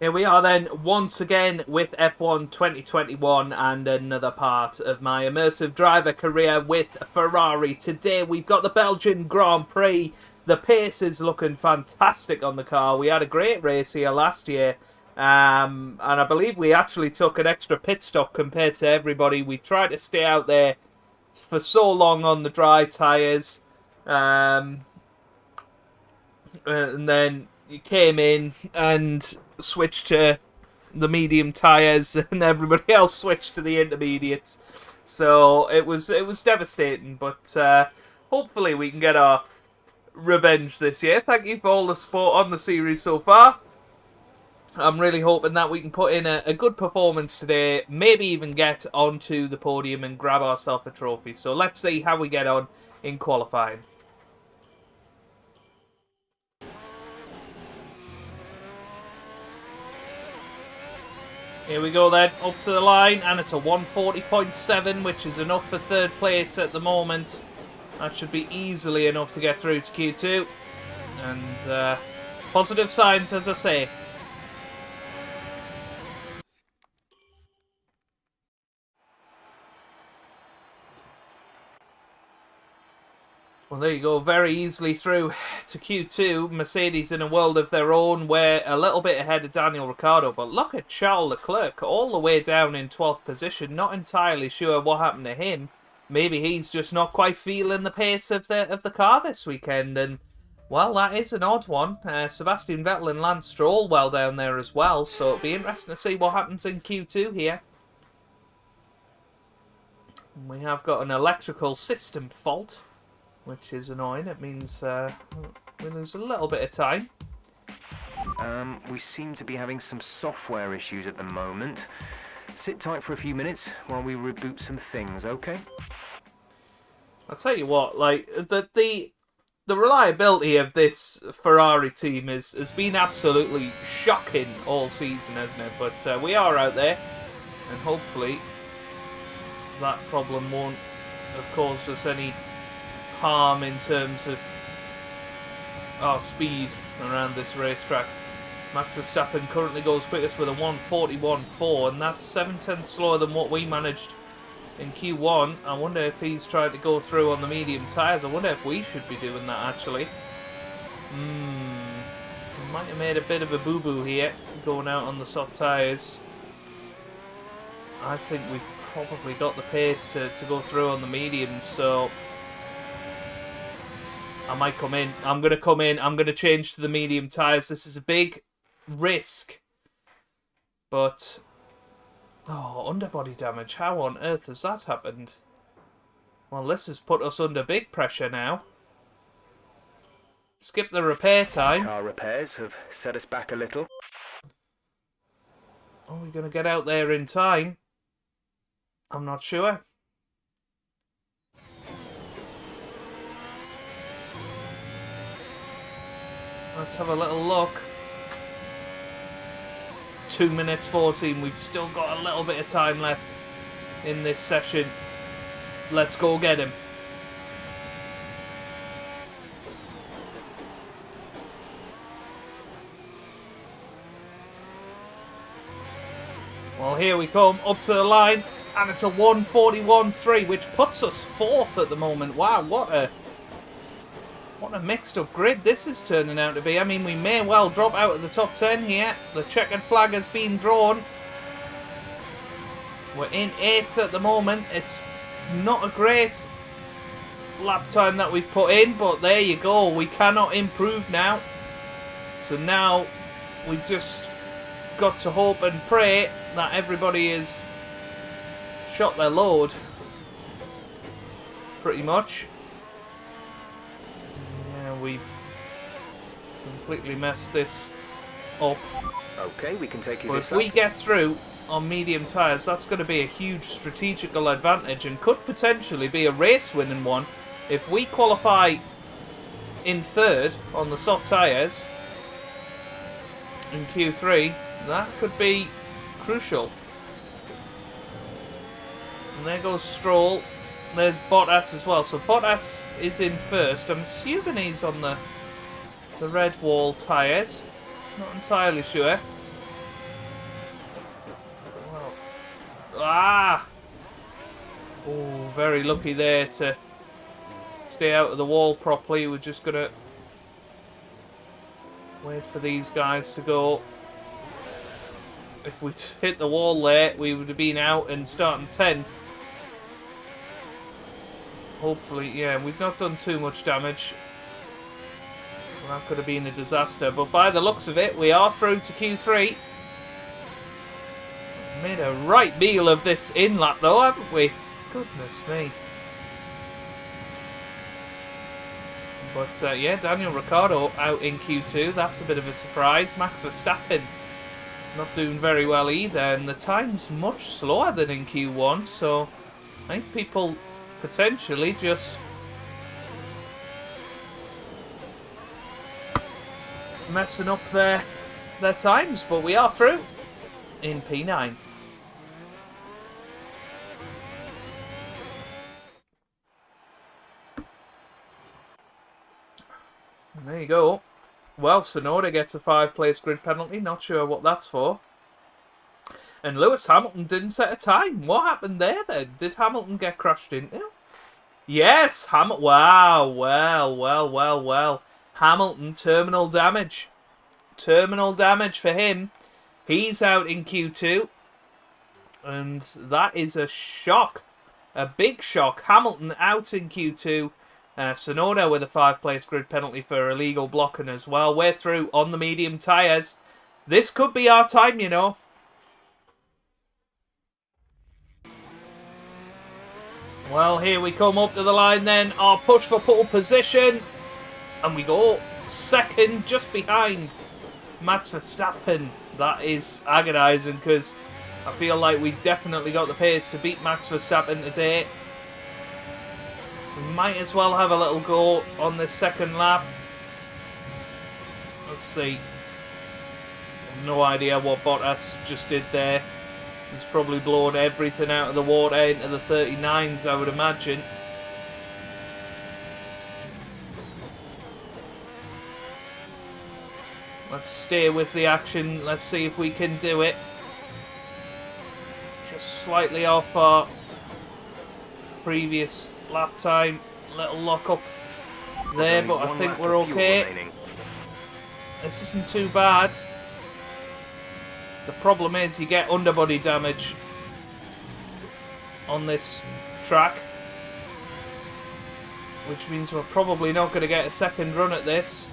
Here we are then, once again with F1 2021 and another part of my immersive driver career with Ferrari. Today we've got the Belgian Grand Prix. The pace is looking fantastic on the car. We had a great race here last year. And I believe we actually took an extra pit stop compared to everybody. We tried to stay out there for so long on the dry tyres. And then you came in and switched to the medium tyres, and everybody else switched to the intermediates. So it was devastating, but hopefully we can get our revenge this year. Thank you for all the support on the series so far. I'm really hoping that we can put in a good performance today, maybe even get onto the podium and grab ourselves a trophy. So let's see how we get on in qualifying. Here we go then, up to the line, and it's a 140.7, which is enough for third place at the moment. That should be easily enough to get through to Q2. And positive signs, as I say. Well, there you go, very easily through to Q2. Mercedes in a world of their own. We're a little bit ahead of Daniel Ricciardo, but look at Charles Leclerc all the way down in 12th position. Not entirely sure what happened to him. Maybe he's just not quite feeling the pace of the car this weekend. And, well, that is an odd one. Sebastian Vettel and Lance Stroll well down there as well, so it'll be interesting to see what happens in Q2 here. We have got an electrical system fault, which is annoying. It means we lose a little bit of time. We seem to be having some software issues at the moment. Sit tight for a few minutes while we reboot some things, okay? I'll tell you what, like, the reliability of this Ferrari team has been absolutely shocking all season, hasn't it? But we are out there, and hopefully that problem won't have caused us any harm in terms of our speed around this racetrack. Max Verstappen currently goes quickest with a 141.4, and that's 7/10 slower than what we managed in Q1. I wonder if he's tried to go through on the medium tyres. I wonder if we should be doing that actually. Might have made a bit of a boo-boo here, going out on the soft tyres. I think we've probably got the pace to go through on the mediums, so I might come in. I'm going to come in. I'm going to change to the medium tyres. This is a big risk. But, oh, underbody damage. How on earth has that happened? Well, this has put us under big pressure now. Skip the repair time. Car repairs have set us back a little. Are we going to get out there in time? I'm not sure. Let's have a little look. 2 minutes 14. We've still got a little bit of time left in this session. Let's go get him. Well, here we come, up to the line, and it's a 141.3, which puts us 4th at the moment. Wow, what a mixed up grid this is turning out to be. I mean, we may well drop out of the top 10 here. The checkered flag has been drawn. We're in 8th at the moment. It's not a great lap time that we've put in, but there you go. We cannot improve now. So now we just got to hope and pray that everybody has shot their load. Pretty much. We've completely messed this up. Okay, we can take you but this if we get through on medium tyres, that's going to be a huge strategical advantage and could potentially be a race-winning one. If we qualify in 3rd on the soft tyres in Q3, that could be crucial. And there goes Stroll. There's Bottas as well. So Bottas is in 1st. I'm assuming he's on the red wall tyres. Not entirely sure. Ah! Oh, very lucky there to stay out of the wall properly. We're just going to wait for these guys to go. If we'd hit the wall there, we would have been out and starting 10th. Hopefully, yeah, we've not done too much damage. Well, that could have been a disaster, but by the looks of it, we are through to Q3. Made a right meal of this in-lap though, haven't we? Goodness me. But yeah, Daniel Ricciardo out in Q2. That's a bit of a surprise. Max Verstappen not doing very well either, and the time's much slower than in Q1, so I think people potentially just messing up their times, but we are through in P9. And there you go. Well, Tsunoda gets a 5-place grid penalty. Not sure what that's for. And Lewis Hamilton didn't set a time. What happened there then? Did Hamilton get crashed into? Yes, wow, well. Hamilton, terminal damage. Terminal damage for him. He's out in Q2. And that is a shock. A big shock. Hamilton out in Q2. Tsunoda with a 5-place grid penalty for illegal blocking as well. We're through on the medium tyres. This could be our time, you know. Well, here we come up to the line then. Our push for pole position. And we go second, just behind Max Verstappen. That is agonising because I feel like we definitely got the pace to beat Max Verstappen today. We might as well have a little go on this second lap. Let's see. No idea what Bottas just did there. He's probably blown everything out of the water into the 39s, I would imagine. Let's stay with the action. Let's see if we can do it. Just slightly off our previous lap time. Little lock up there, but I think we're okay. This isn't too bad. The problem is you get underbody damage on this track, which means we're probably not going to get a second run at this.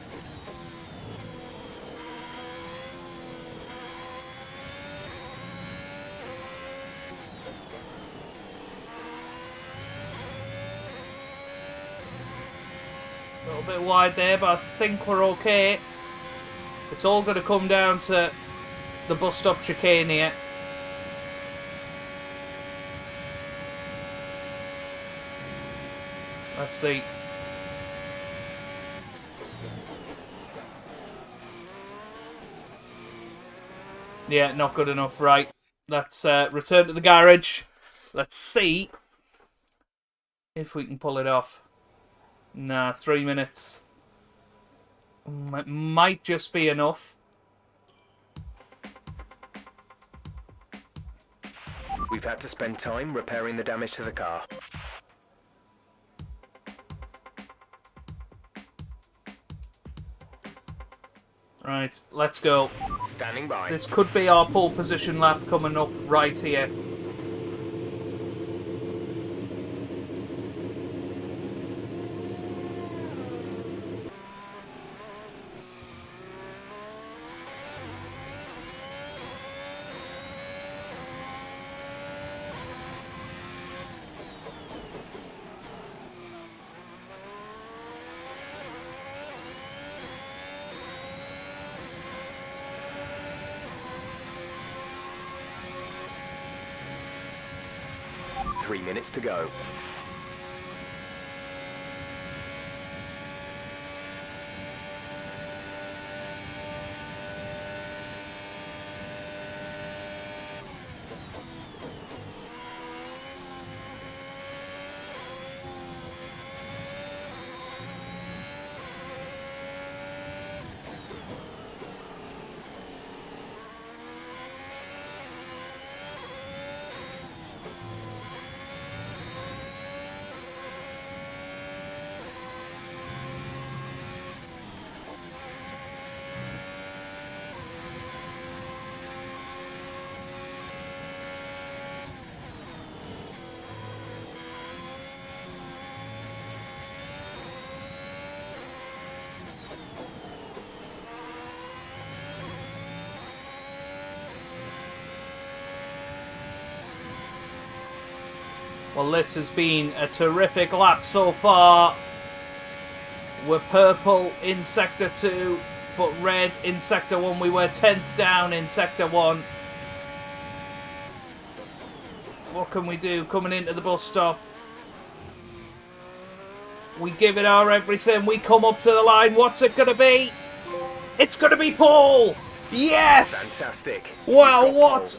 A little bit wide there, but I think we're okay. It's all going to come down to the bus stop chicane here. Let's see. Yeah, not good enough. Right. Let's return to the garage. Let's see if we can pull it off. Nah, 3 minutes. It might just be enough. We've had to spend time repairing the damage to the car. Right, let's go. Standing by. This could be our pole position lap coming up right here. Three minutes to go. Well, this has been a terrific lap so far. We're purple in Sector 2, but red in Sector 1. We were 10th down in Sector 1. What can we do coming into the bus stop? We give it our everything. We come up to the line. What's it going to be? It's going to be Paul! Yes! Fantastic. Wow, what?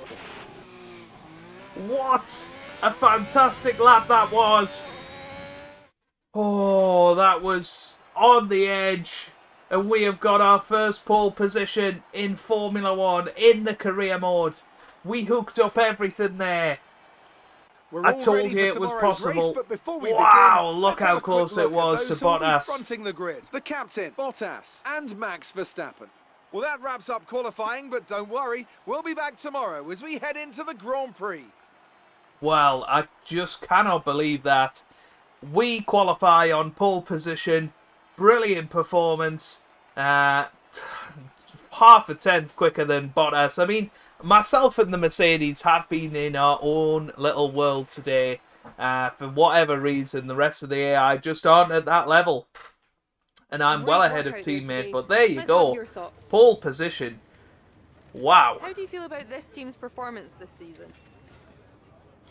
What a fantastic lap that was. Oh, that was on the edge. And we have got our first pole position in Formula 1 in the career mode. We hooked up everything there. I told you it was possible. Wow, look how close it was to Bottas. Fronting the grid, the captain, Bottas, and Max Verstappen. Well, that wraps up qualifying, but don't worry, we'll be back tomorrow as we head into the Grand Prix. Well, I just cannot believe that. We qualify on pole position. Brilliant performance. Half a tenth quicker than Bottas. I mean, myself and the Mercedes have been in our own little world today. For whatever reason, the rest of the AI just aren't at that level. And I'm well ahead of teammate, but there you go. Pole position. Wow. How do you feel about this team's performance this season?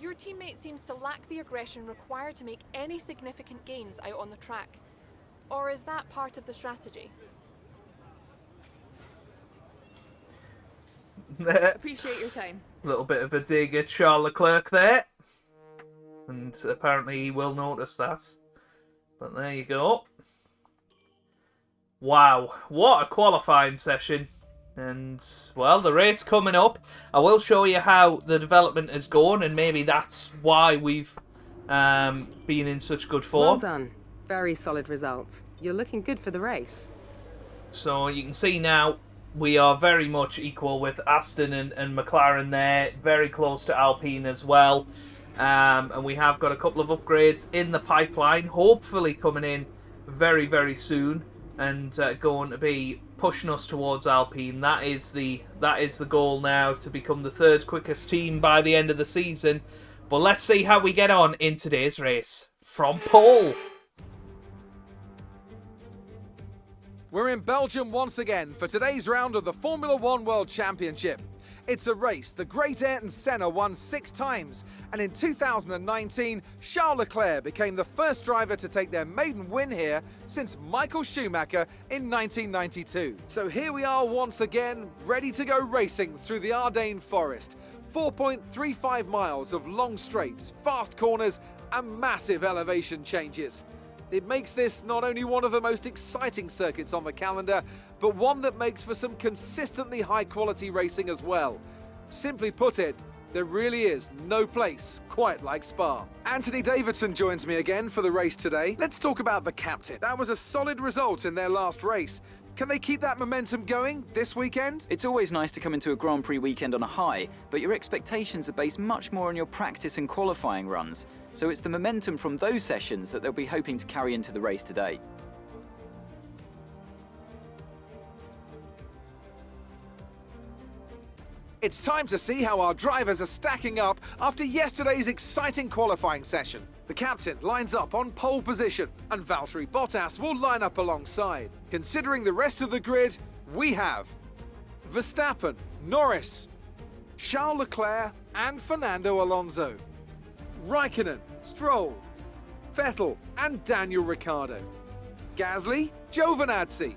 Your teammate seems to lack the aggression required to make any significant gains out on the track. Or is that part of the strategy? Appreciate your time. Little bit of a dig at Charles Leclerc there. And apparently he will notice that. But there you go. Wow, what a qualifying session. And, well, the race coming up. I will show you how the development is going, and maybe that's why we've been in such good form. Well done. Very solid result. You're looking good for the race. So you can see now we are very much equal with Aston and McLaren there. Very close to Alpine as well. And we have got a couple of upgrades in the pipeline, hopefully coming in very, very soon. And going to be pushing us towards Alpine. That is the goal now, to become the third quickest team by the end of the season. But let's see how we get on in today's race. From pole. We're in Belgium once again for today's round of the Formula 1 World Championship. It's a race the great Ayrton Senna won 6 times, and in 2019, Charles Leclerc became the first driver to take their maiden win here since Michael Schumacher in 1992. So here we are once again, ready to go racing through the Ardennes forest. 4.35 miles of long straights, fast corners, and massive elevation changes. It makes this not only one of the most exciting circuits on the calendar, but one that makes for some consistently high-quality racing as well. Simply put it, there really is no place quite like Spa. Anthony Davidson joins me again for the race today. Let's talk about the captain. That was a solid result in their last race. Can they keep that momentum going this weekend? It's always nice to come into a Grand Prix weekend on a high, but your expectations are based much more on your practice and qualifying runs. So it's the momentum from those sessions that they'll be hoping to carry into the race today. It's time to see how our drivers are stacking up after yesterday's exciting qualifying session. The captain lines up on pole position, and Valtteri Bottas will line up alongside. Considering the rest of the grid, we have Verstappen, Norris, Charles Leclerc and Fernando Alonso, Raikkonen, Stroll, Vettel and Daniel Ricciardo, Gasly, Giovinazzi,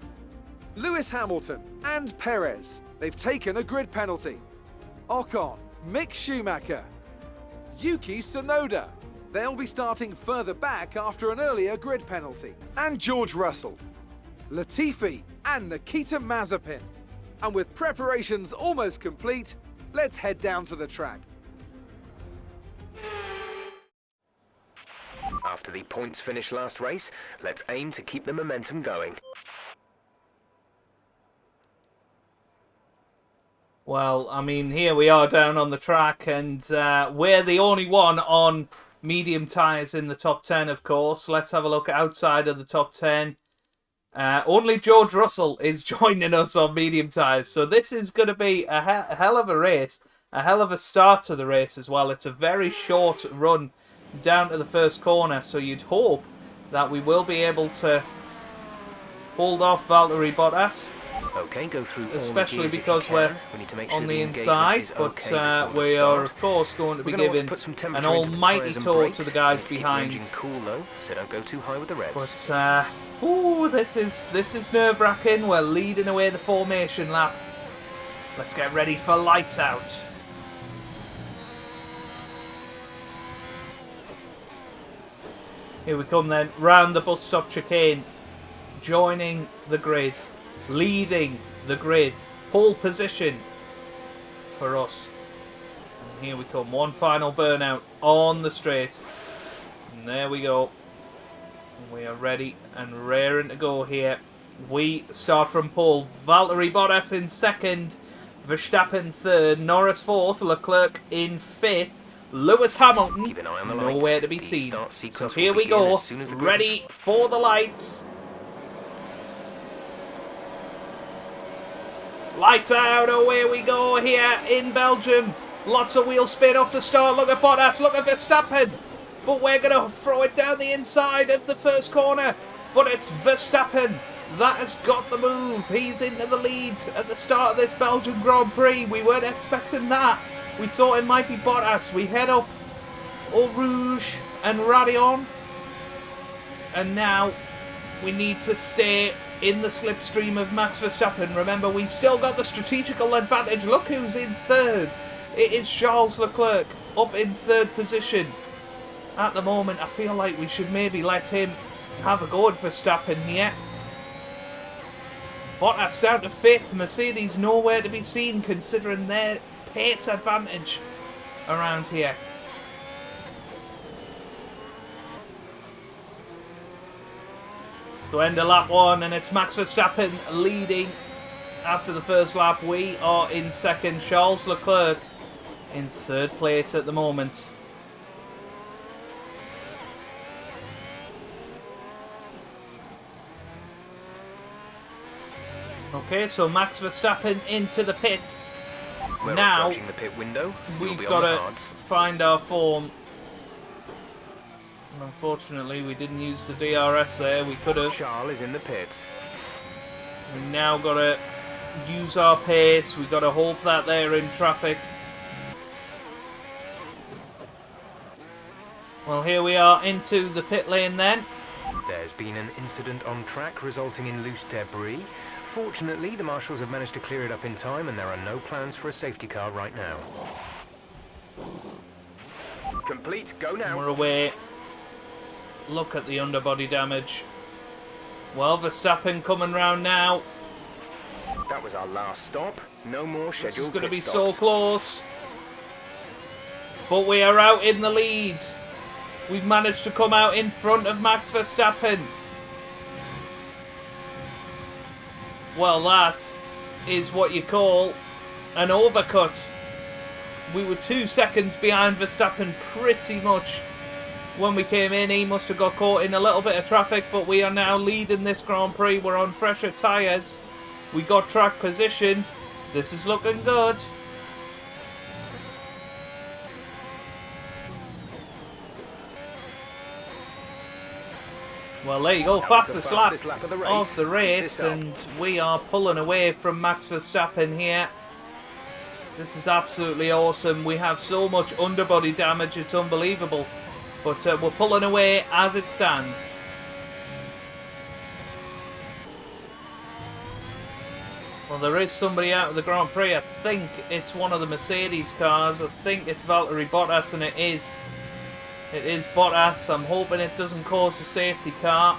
Lewis Hamilton and Perez. They've taken a grid penalty. Ocon, Mick Schumacher, Yuki Tsunoda. They'll be starting further back after an earlier grid penalty. And George Russell, Latifi and Nikita Mazepin. And with preparations almost complete, let's head down to the track. After the points finish last race, let's aim to keep the momentum going. Well, I mean, here we are down on the track, and we're the only one on medium tyres in the top 10, of course. Let's have a look outside of the top 10. Only George Russell is joining us on medium tyres, so this is going to be a hell of a race, a hell of a start to the race as well. It's a very short run down to the first corner, so you'd hope that we will be able to hold off Valtteri Bottas, Okay, go through all the especially gears if you because can. we're We need to make sure on the engagement inside, is but okay before the we are start. of course going to be We're gonna want to giving put some an temperature into the almighty tyres and tour brakes. to the guys Need to keep the behind. engine cool though, so don't go too high with the revs. But ooh, this is nerve-wracking. We're leading away the formation lap. Let's get ready for lights out. Here we come then, round the bus stop chicane, joining the grid, leading the grid, pole position for us. And here we come, one final burnout on the straight. And there we go. We are ready and raring to go here. We start from pole. Valtteri Bottas in second, Verstappen third, Norris fourth, Leclerc in fifth, Lewis Hamilton Keep an eye on the nowhere lights. to be The seen. start So sequence here will we begin go, as soon as the grid ready for the lights. Lights out, away we go here in Belgium. Lots of wheel spin off the start. Look at Bottas, look at Verstappen. But we're going to throw it down the inside of the first corner. But it's Verstappen that has got the move. He's into the lead at the start of this Belgian Grand Prix. We weren't expecting that. We thought it might be Bottas. We head up Eau Rouge and Radion. And now we need to stay in the slipstream of Max Verstappen. Remember, we've still got the strategical advantage. Look who's in third. It is Charles Leclerc up in third position. At the moment, I feel like we should maybe let him have a go at Verstappen here. Bottas down to fifth. Mercedes nowhere to be seen considering their pace advantage around here. To end of lap one, and it's Max Verstappen leading after the first lap. We are in second. Charles Leclerc in third place at the moment. Okay, so Max Verstappen into the pits. We're Now, approaching the pit window. We'll we've be got on the to hards. find our form. And unfortunately, we didn't use the DRS there. We could have. Charles is in the pit. We now got to use our pace. We've got to hope that they're in traffic. Well, here we are into the pit lane then. There's been an incident on track resulting in loose debris. Fortunately, the marshals have managed to clear it up in time and there are no plans for a safety car right now. Complete, go now. We're away. Look at the underbody damage. Well, Verstappen coming round now. That was our last stop. No more This scheduled is going to pit be so stops. close. But we are out in the lead. We've managed to come out in front of Max Verstappen. Well, that is what you call an overcut. We were 2 seconds behind Verstappen pretty much when we came in. He must have got caught in a little bit of traffic, but we are now leading this Grand Prix. We're on fresher tyres. We got track position. This is looking good. Well, there you go, That was the fastest lap fastest lap of the race. of the Keep race, this up. and we are pulling away from Max Verstappen here. This is absolutely awesome. We have so much underbody damage, it's unbelievable. But we're pulling away as it stands. Well, there is somebody out of the Grand Prix. I think it's one of the Mercedes cars. I think it's Valtteri Bottas, and it is. It is Bottas. I'm hoping it doesn't cause a safety car,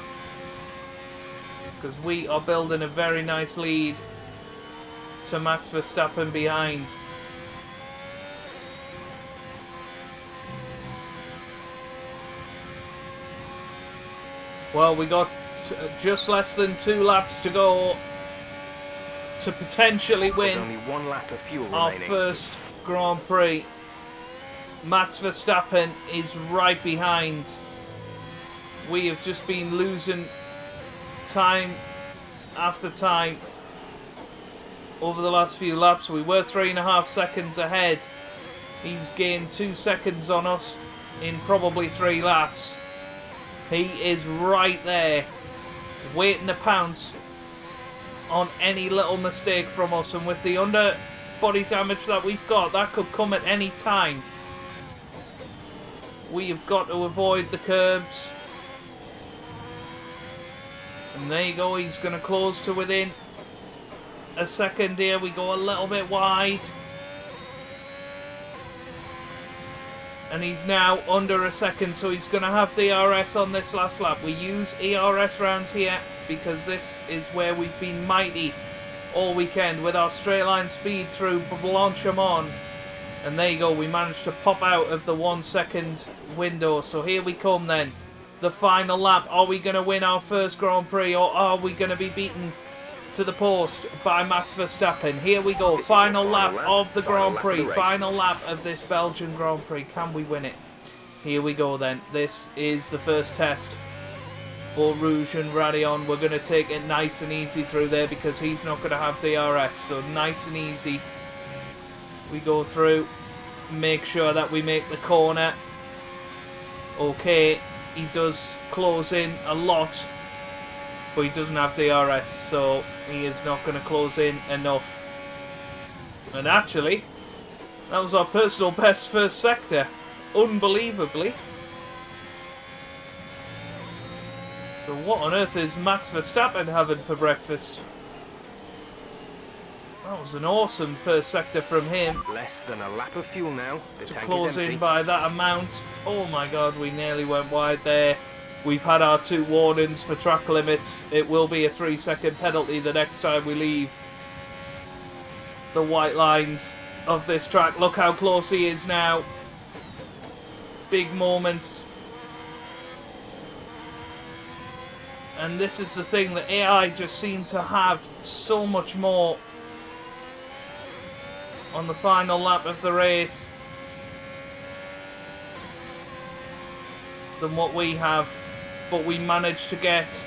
because we are building a very nice lead to Max Verstappen behind. Well, we got just less than 2 laps to go to potentially There's win only 1 lap of fuel our remaining. first Grand Prix. Max Verstappen is right behind. We have just been losing time after time over the last few laps. We were 3.5 seconds ahead. He's gained 2 seconds on us in probably 3 laps. He is right there, waiting to pounce on any little mistake from us, and with the underbody damage that we've got, that could come at any time. We have got to avoid the curbs. And there you go, he's going to close to within a second here. We go a little bit wide. And he's now under a second, so he's going to have DRS on this last lap. We use ERS round here because this is where we've been mighty all weekend with our straight line speed through Blanchimont. And there you go, we managed to pop out of the 1 second window. So here we come then. The final lap. Are we going to win our first Grand Prix, or are we going to be beaten to the post by Max Verstappen? Here we go. Final lap of the Grand Prix. Final lap of this Belgian Grand Prix. Can we win it? Here we go then. This is the first test for Rouge and Radion. We're going to take it nice and easy through there because he's not going to have DRS. So nice and easy. We go through. Make sure that we make the corner. Okay. He does close in a lot, but he doesn't have DRS, so he is not going to close in enough. And actually, that was our personal best first sector, unbelievably. So what on earth is Max Verstappen having for breakfast? That was an awesome first sector from him. Less than a lap of fuel now. The To tank close is empty. in by that amount. Oh my god, we nearly went wide there. We've had our 2 warnings for track limits. It will be a 3-second penalty the next time we leave the white lines of this track. Look how close he is now. Big moments. And this is the thing, the AI just seem to have so much more on the final lap of the race than what we have, but we managed to get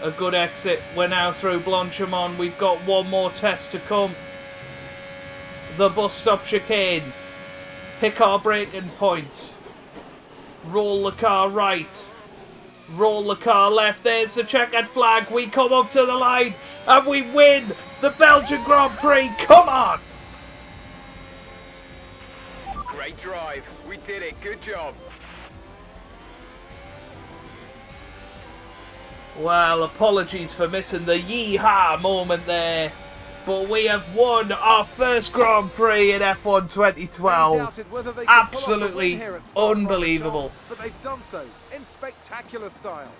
a good exit. We're now through Blanchimont. We've got one more test to come. The bus stop chicane. Pick our braking point. Roll the car right. Roll the car left. There's the checkered flag. We come up to the line and we win the Belgian Grand Prix. Come on! Great drive. We did it. Good job. Well, apologies for missing the yee-haw moment there, but we have won our first Grand Prix in F1 2012. Absolutely unbelievable. But they've done so in spectacular style.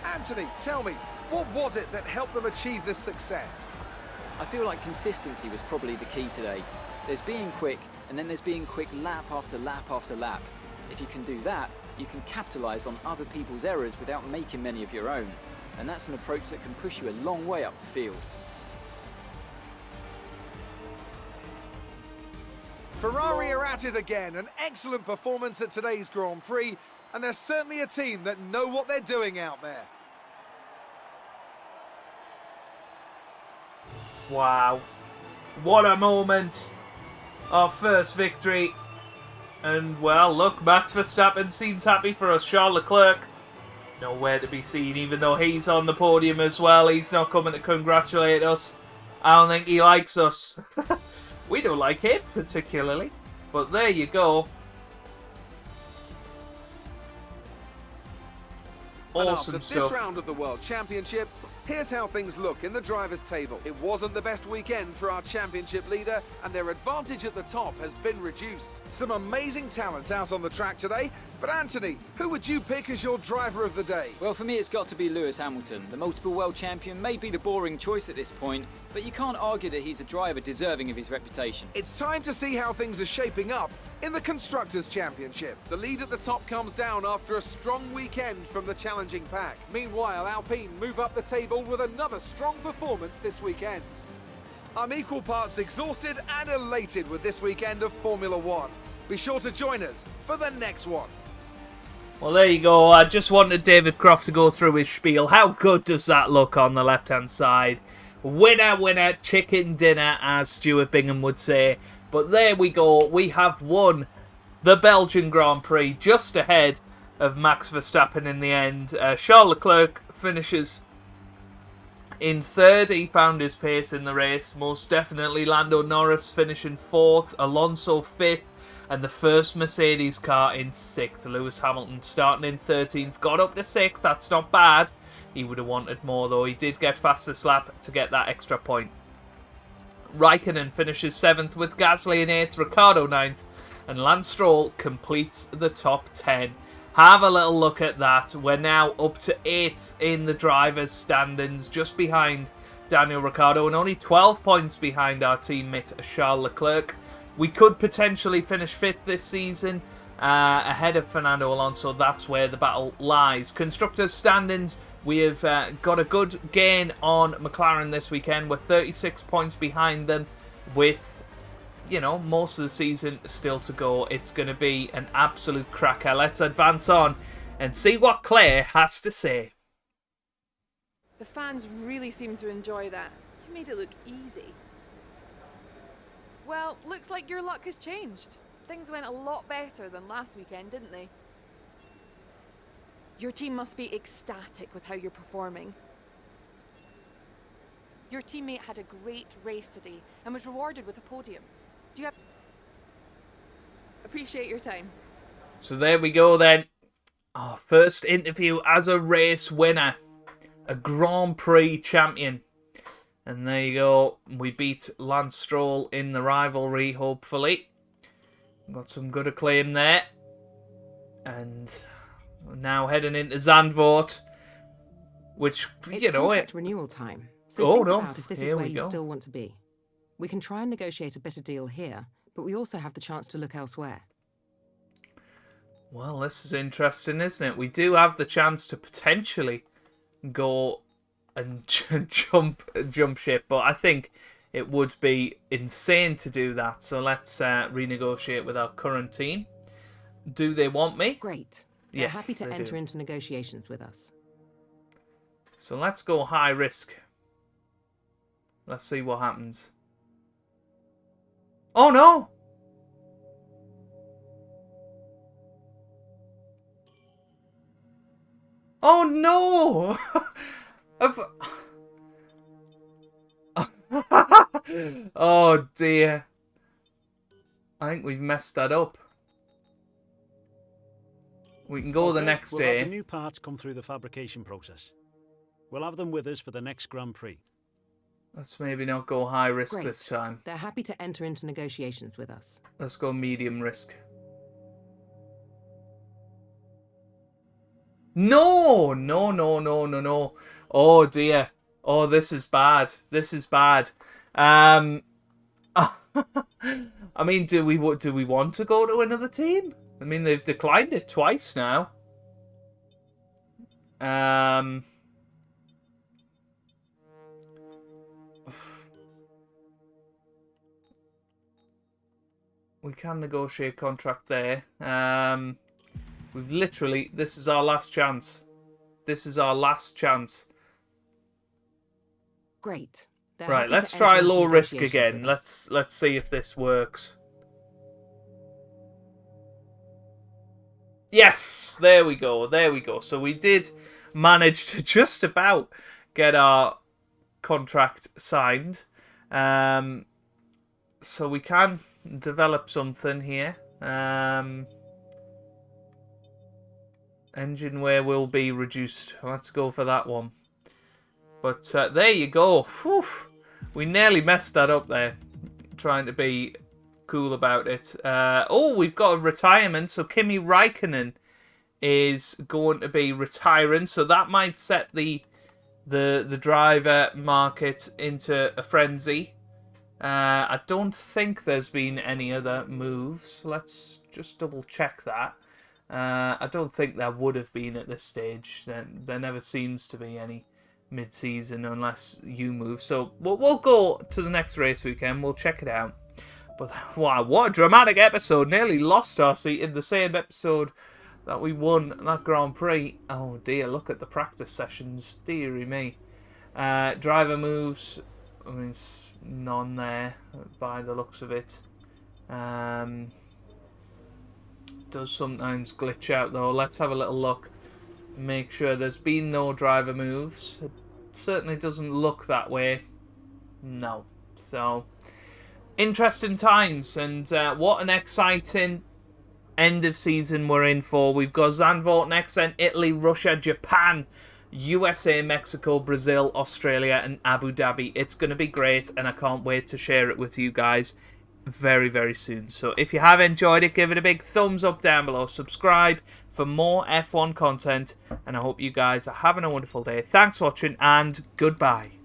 Anthony, tell me, what was it that helped them achieve this success? I feel like consistency was probably the key today. There's being quick, and then there's being quick lap after lap after lap. If you can do that, you can capitalise on other people's errors without making many of your own. And that's an approach that can push you a long way up the field. Ferrari are at it again. An excellent performance at today's Grand Prix, and they're certainly a team that know what they're doing out there. Wow. What a moment. Our first victory. And, well, look, Max Verstappen seems happy for us. Charles Leclerc, nowhere to be seen, even though he's on the podium as well. He's not coming to congratulate us. I don't think he likes us. We don't like him, particularly. But there you go. Awesome and after stuff. this round of the World Championship, here's how things look in the drivers' table. It wasn't the best weekend for our championship leader, and their advantage at the top has been reduced. Some amazing talent out on the track today, but Anthony, who would you pick as your driver of the day? Well, for me, it's got to be Lewis Hamilton. The multiple world champion may be the boring choice at this point, but you can't argue that he's a driver deserving of his reputation. It's time to see how things are shaping up in the Constructors' Championship. The lead at the top comes down after a strong weekend from the challenging pack. Meanwhile, Alpine move up the table with another strong performance this weekend. I'm equal parts exhausted and elated with this weekend of Formula One. Be sure to join us for the next one. Well, there you go. I just wanted David Croft to go through his spiel. How good does that look on the left-hand side? Winner, winner, chicken dinner, as Stuart Bingham would say. But there we go. We have won the Belgian Grand Prix, just ahead of Max Verstappen in the end. Charles Leclerc finishes in third. He found his pace in the race, most definitely. Lando Norris finishing fourth, Alonso fifth, and the first Mercedes car in sixth. Lewis Hamilton starting in 13th, got up to sixth. That's not bad. He would have wanted more, though. He did get fastest lap to get that extra point. Raikkonen finishes 7th with Gasly in 8th, Ricciardo 9th, and Lance Stroll completes the top 10. Have a little look at that. We're now up to 8th in the drivers' standings, just behind Daniel Ricciardo, and only 12 points behind our teammate Charles Leclerc. We could potentially finish 5th this season, ahead of Fernando Alonso. That's where the battle lies. Constructors' standings, we have got a good gain on McLaren this weekend. We're 36 points behind them with, you know, most of the season still to go. It's going to be an absolute cracker. Let's advance on and see what Claire has to say. The fans really seem to enjoy that. You made it look easy. Well, looks like your luck has changed. Things went a lot better than last weekend, didn't they? Your team must be ecstatic with how you're performing. Your teammate had a great race today and was rewarded with a podium. Do you have... Appreciate your time. So there we go then. Our first interview as a race winner. A Grand Prix champion. And there you go. We beat Lance Stroll in the rivalry, hopefully. Got some good acclaim there. And we're now heading into Zandvoort. Which, it's you know... contract renewal time. So think no. about if this Here is where we you go. still want to be. We can try and negotiate a better deal here, but we also have the chance to look elsewhere. Well, this is interesting, isn't it? We do have the chance to potentially go and jump ship, but I think it would be insane to do that. So let's renegotiate with our current team. Do they want me? Great. They're Yes, happy to they enter do. into negotiations with us. So let's go high risk. Let's see what happens. Oh no! Oh no! Oh dear. I think we've messed that up. We can go the next we'll have day. the new parts come through the fabrication process. We'll have them with us for the next Grand Prix. Let's maybe not go high risk Great. this time. They're happy to enter into negotiations with us. Let's go medium risk. No! No, no, no, no, no. Oh dear. Oh, this is bad. This is bad. I mean, do we want to go to another team? I mean, they've declined it twice now. We can negotiate contract there. We've literally... This is our last chance. This is our last chance. Great. They're Right, happy let's to try enter into low risk negotiations again. with us. Let's see if this works. Yes! There we go. There we go. So we did manage to just about get our contract signed. So we can develop something here. Engine wear will be reduced. Let's go for that one. But there you go. Whew. We nearly messed that up there. Trying to be cool about it. Oh, we've got a retirement. So Kimi Raikkonen is going to be retiring. So that might set the driver market into a frenzy. I don't think there's been any other moves. Let's just double check that. I don't think there would have been at this stage. There never seems to be any mid-season unless you move. So we'll go to the next race weekend. We'll check it out. But wow, what a dramatic episode. Nearly lost our seat in the same episode that we won that Grand Prix. Oh dear, look at the practice sessions. Dearie me. Driver moves. I mean, none there by the looks of it. Does sometimes glitch out though. Let's have a little look. Make sure there's been no driver moves. It certainly doesn't look that way. No. So, interesting times, and what an exciting end of season we're in for. We've got Zandvoort next, then Italy, Russia, Japan, USA, Mexico, Brazil, Australia, and Abu Dhabi. It's going to be great, and I can't wait to share it with you guys very, very soon. So if you have enjoyed it, give it a big thumbs up down below. Subscribe for more F1 content, and I hope you guys are having a wonderful day. Thanks for watching, and goodbye.